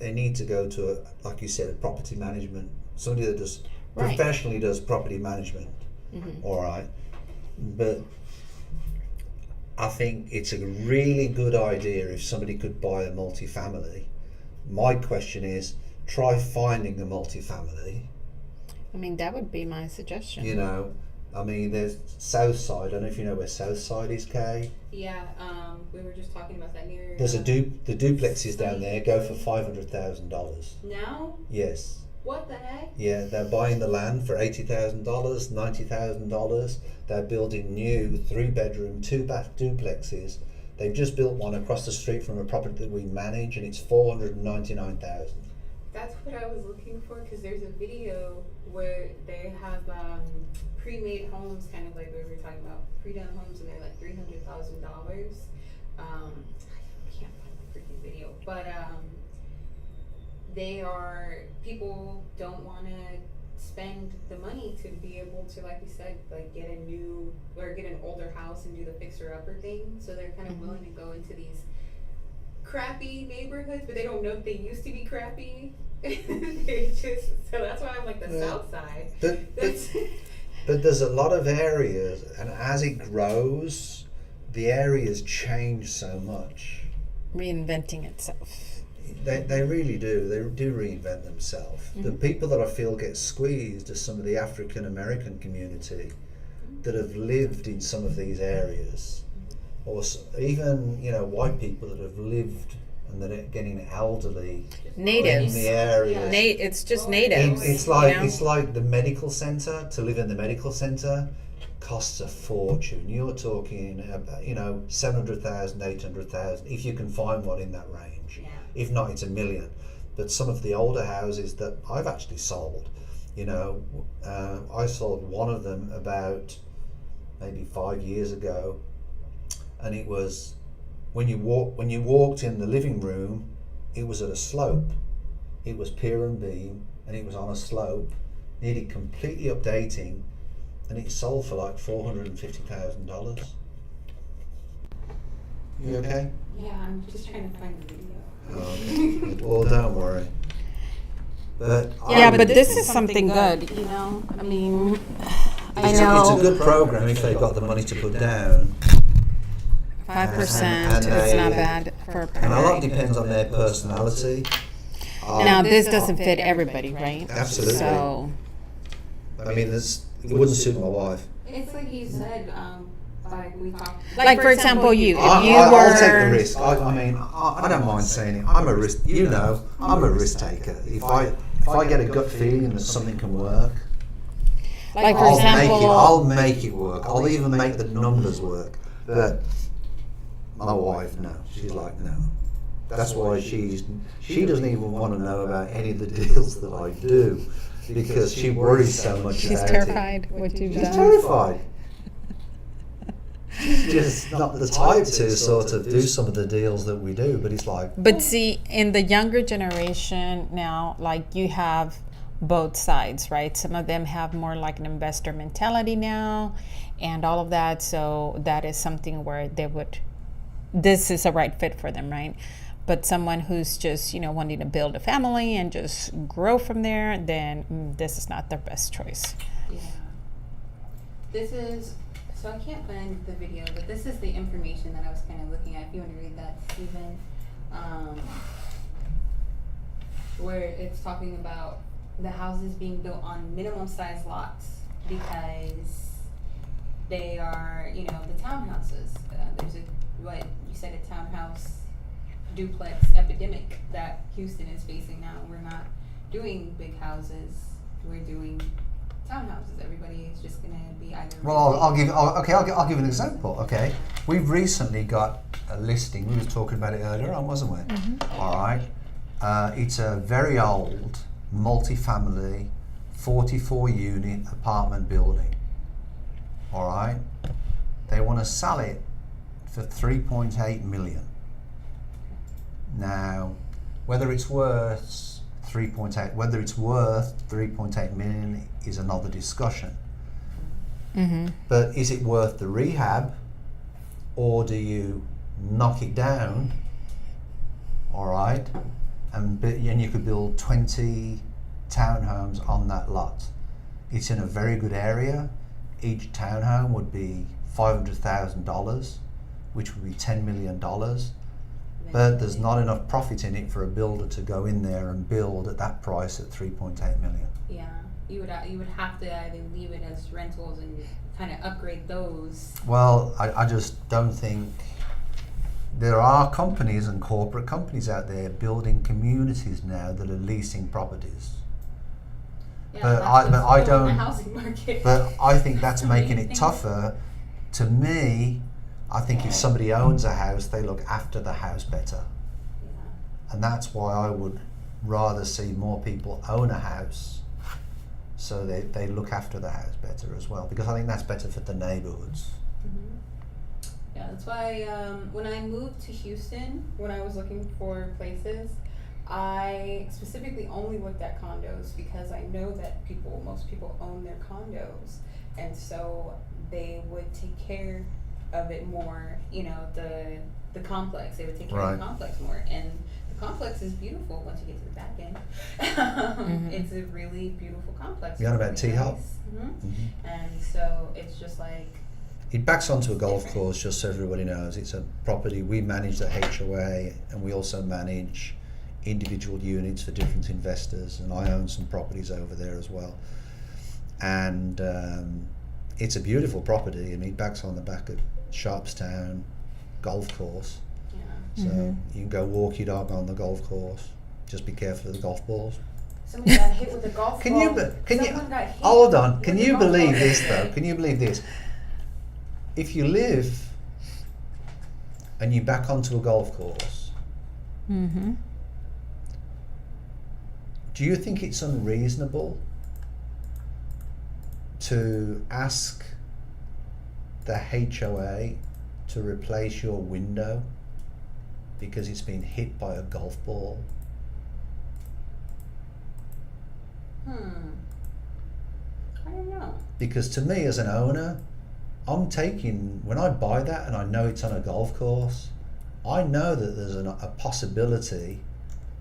they need to go to like you said, a property management, somebody that does Right. professionally does property management. Mm-hmm. All right, but I think it's a really good idea if somebody could buy a multifamily. My question is, try finding a multifamily. I mean, that would be my suggestion. I mean, there's Southside. I don't know if you know where Southside is, Kay. Yeah, we were just talking about that near. There's the duplexes down there go for $500,000. Now? Yes. What the heck? Yeah, they're buying the land for $80,000, $90,000. They're building new 3-bedroom, 2-bath duplexes. They've just built one across the street from a property that we manage, and it's $499,000. That's what I was looking for because there's a video where they have pre-made homes, kind of like we were talking about, pre-done homes, and they're like $300,000. I can't find the freaking video, but people don't want to spend the money to be able to, like you said, like get a new or get an older house and do the fixer upper thing. So they're kind of willing to go into these crappy neighborhoods, but they don't know if they used to be crappy. They just, so that's why I'm like the South Side. But there's a lot of areas, and as it grows, the areas change so much. Reinventing itself. They really do. They do reinvent themselves. The people that I feel get squeezed are some of the African American community that have lived in some of these areas, or even white people that have lived and that are getting elderly Natives. in the area. It's just natives. It's like the medical center. To live in the medical center costs a fortune. You're talking about 700,000, 800,000 if you can find one in that range. Yeah. If not, it's $1 million. But some of the older houses that I've actually sold, I sold one of them about maybe 5 years ago, and it was when you walked in the living room, it was at a slope. It was pier and beam, and it was on a slope, needed completely updating, and it sold for like $450,000. You okay? Yeah, I'm just trying to find the video. Okay. Well, don't worry. But but this is something good, I mean, I know it's a good program if they've got the money to put down. 5%. And It's not bad for a And a lot parent. depends on their personality. Now this doesn't fit everybody, right? Absolutely. So I mean, it wouldn't suit my wife. It's like you said, like we talked. like for example, you, if you I'll take the were risk. I don't mind saying it. I'm a risk. I'm a risk taker. If I get a gut feeling that something can work, like for I'll example, make it work. I'll even make the numbers work. But my wife, no. She's like, no. That's why she doesn't even want to know about any of the deals that I do, because she worries so much she's about terrified what you've She's done. terrified. She's just not the type to sort of do some of the deals that we do, but it's like, But see, in the younger generation now, like you have both sides, right? Some of them have more like an investor mentality now and all of that. So that is something where this is a right fit for them, right? But someone who's just, wanting to build a family and just grow from there, then this is not their best choice. Yeah. This is, so I can't find the video, but this is the information that I was kind of looking at. If you want to read that, Stephen. Where it's talking about the houses being built on minimum size lots because they are, the townhouses. There's what you said, a townhouse duplex epidemic that Houston is facing now. We're not doing big houses. We're doing townhouses. Everybody is just going to be either. well, I'll give an example. Okay, we've recently got a listing. We were talking about it earlier on, wasn't we? Mm-hmm. All right, it's a very old multi-family, 44-unit apartment building. All right, they want to sell it for $3.8 million. Now, whether it's worth 3.8 million is another discussion. Mm-hmm. But is it worth the rehab, or do you knock it down? All right, and you could build 20 townhomes on that lot. It's in a very good area. Each townhome would be $500,000, which would be $10 million. But there's not enough profit in it for a builder to go in there and build at that price at $3.8 million. Yeah, you would have to either leave it as rentals and kind of upgrade those. Well, I just don't think there are companies and corporate companies out there building communities now that are leasing properties. Yeah, But that's what's I killing don't. the housing market. But I think that's So making many it things. tougher. To me, I think if somebody owns a house, they look after the house better. Yeah. And that's why I would rather see more people own a house so they look after the house better as well, because I think that's better for the neighborhoods. Mm-hmm. Yeah, that's why when I moved to Houston, when I was looking for places, I specifically only looked at condos because I know that most people own their condos, and so they would take care of it more. You know, the complex. They would take care of the complex more, and the complex is beautiful once you get to the back end. It's a really beautiful complex. You know about T-Hop? And so it's just like. It backs onto a golf course, just so everybody knows. It's a property. We manage the HOA, and we also manage individual units for different investors, and I own some properties over there as well. And it's a beautiful property. I mean, it backs on the back of Sharpstown golf course. So you can go walk your dog on the golf course. Just be careful of the golf balls. Somebody got hit with a golf ball. Hold on. Can you believe this though? Can you believe this? If you live and you back onto a golf course, do you think it's unreasonable to ask the HOA to replace your window because it's been hit by a golf ball? I don't know. Because to me as an owner, when I buy that and I know it's on a golf course, I know that there's a possibility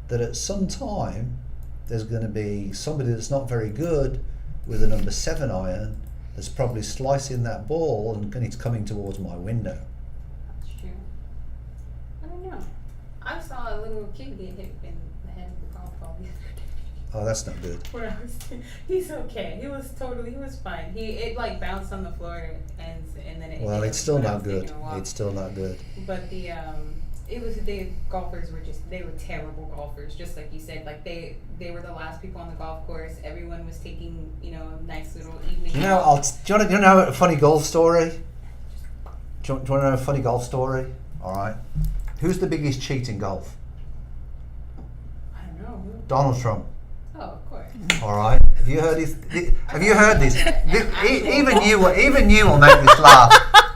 that at some time there's going to be somebody that's not very good with a number 7 iron that's probably slicing that ball and it's coming towards my window. That's true. I don't know. I saw a little kid get hit in the head with a golf ball the other day. Oh, that's not good. He's okay. He was fine. It like bounced on the floor and then it. Well, it's still not good. It's still not good. But the golfers they were terrible golfers, just like you said. Like they were the last people on the golf course. Everyone was taking a nice little evening. Do you want to know a funny golf story? Do you want to know a funny golf story? All right. Who's the biggest cheat in golf? I don't know. Donald Trump. Oh, of course. All right. Have you heard this? Even you will make this laugh.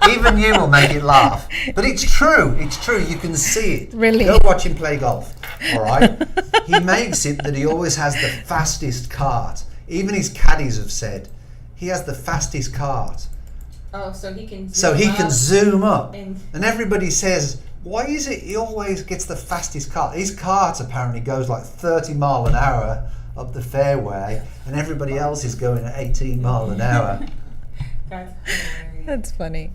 Even you will make it laugh. But it's true. It's true. You can see it. Really? Go watch him play golf. All right. He makes it that he always has the fastest cart. Even his caddies have said he has the fastest cart. Oh, so he can. Zoom up. And everybody says, why is it he always gets the fastest cart? His cart apparently goes like 30 mile an hour up the fairway, and everybody else is going at 18 mile an hour. That's hilarious. That's funny.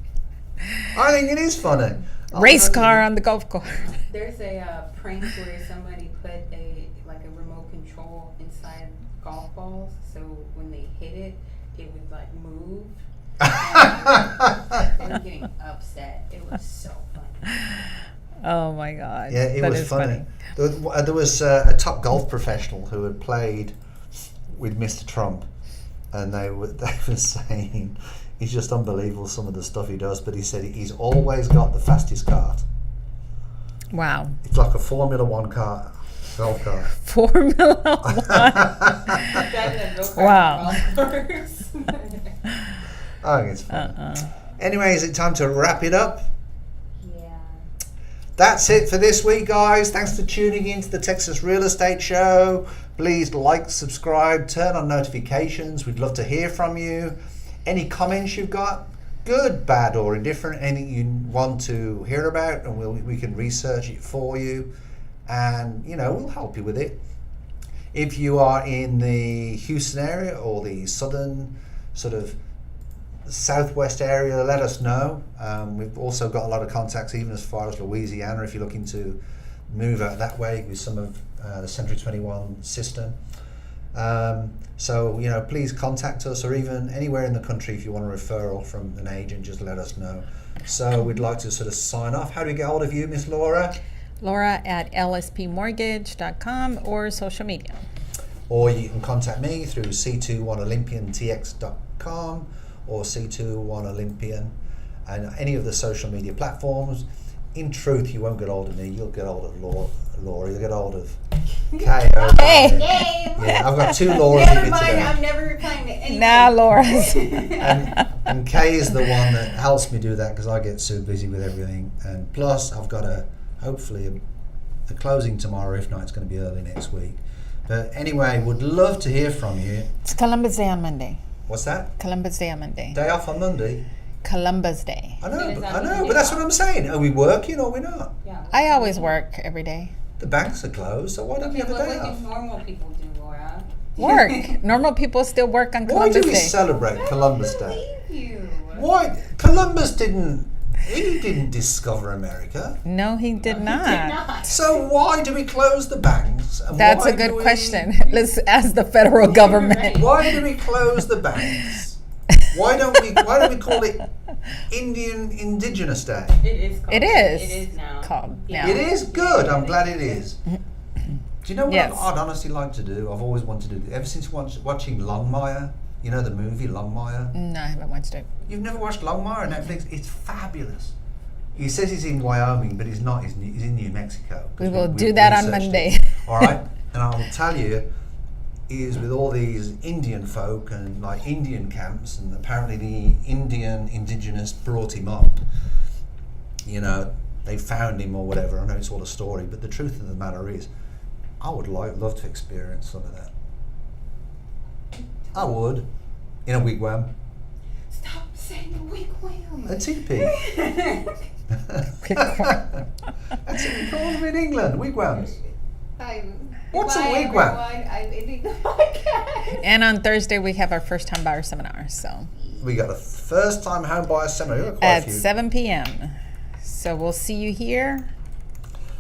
I think it is funny. Race car on the golf course. There's a prank where somebody put a remote control inside golf balls, so when they hit it, it would like move. And they were getting upset. It was so funny. Oh my God. Yeah, it was funny. There was a top golf professional who had played with Mr. Trump, and they were saying he's just unbelievable, some of the stuff he does, but he said he's always got the fastest cart. Wow. It's like a Formula One car, golf cart. Formula One. Wow. I think it's fun. Anyway, is it time to wrap it up? Yeah. That's it for this week, guys. Thanks for tuning in to the Texas Real Estate Show. Please like, subscribe, turn on notifications. We'd love to hear from you. Any comments you've got, good, bad, or indifferent, anything you want to hear about, and we can research it for you, and we'll help you with it. If you are in the Houston area or the southern sort of southwest area, let us know. We've also got a lot of contacts even as far as Louisiana if you're looking to move out that way with some of the Century 21 system. So please contact us, or even anywhere in the country if you want a referral from an agent, just let us know. So we'd like to sort of sign off. How do we get hold of you, Miss Laura? Laura at lspmortgage.com or social media. Or you can contact me through c21olympiantx.com or C21Olympian, and any of the social media platforms. In truth, you won't get hold of me. You'll get hold of Laura. You'll get hold of Kay. Hey! Yeah, I've got 2 Lauras Never with me mind, today. I'm never replying to anyone. Nah, Laura's. And Kay is the one that helps me do that because I get so busy with everything. And plus, I've got hopefully the closing tomorrow. If not, it's going to be early next week. But anyway, would love to hear from you. It's Columbus Day on Monday. What's that? Columbus Day on Monday. Day off on Monday? Columbus Day. I know, So does that mean but day that's off? what I'm saying. Are we working or we're not? Yeah. I always work every day. The banks are closed, so why don't we have a What day do off? normal people do, Laura? Work. Normal people still work on Why Columbus do we Day. celebrate Columbus Day? You. Why? Columbus didn't discover America. No, he did not. Not. So why do we close the banks? And That's why a good do we- question. Let's ask the federal government. Why do we close the banks? Why don't we call it Indigenous Day? It is called. It is. It is now. Called Yeah. now. It is good. I'm glad it is. Do you know what Yes. I'd honestly like to do? I've always wanted to do. Ever since watching Longmire, you know the movie Longmire. No, I haven't watched it. You've never watched Longmire on Netflix? It's fabulous. He says he's in Wyoming, but he's not. He's in New Mexico. 'Cause We will we do that on researched Monday. it. All right, and I'll tell you, he is with all these Indian folk and like Indian camps, and apparently the indigenous brought him up. You know, they found him or whatever. I know it's all a story, but the truth of the matter is, I would love to experience some of that. I would, in a wigwam, Stop saying wigwam. a teepee. That's what we call them in England, wigwams. What's a Bye, wigwam? everyone. I'm ending the podcast. And on Thursday, we have our first time buyer seminar. So We got a first time home buyer seminar. We've got quite a at few. 7 p.m. So we'll see you here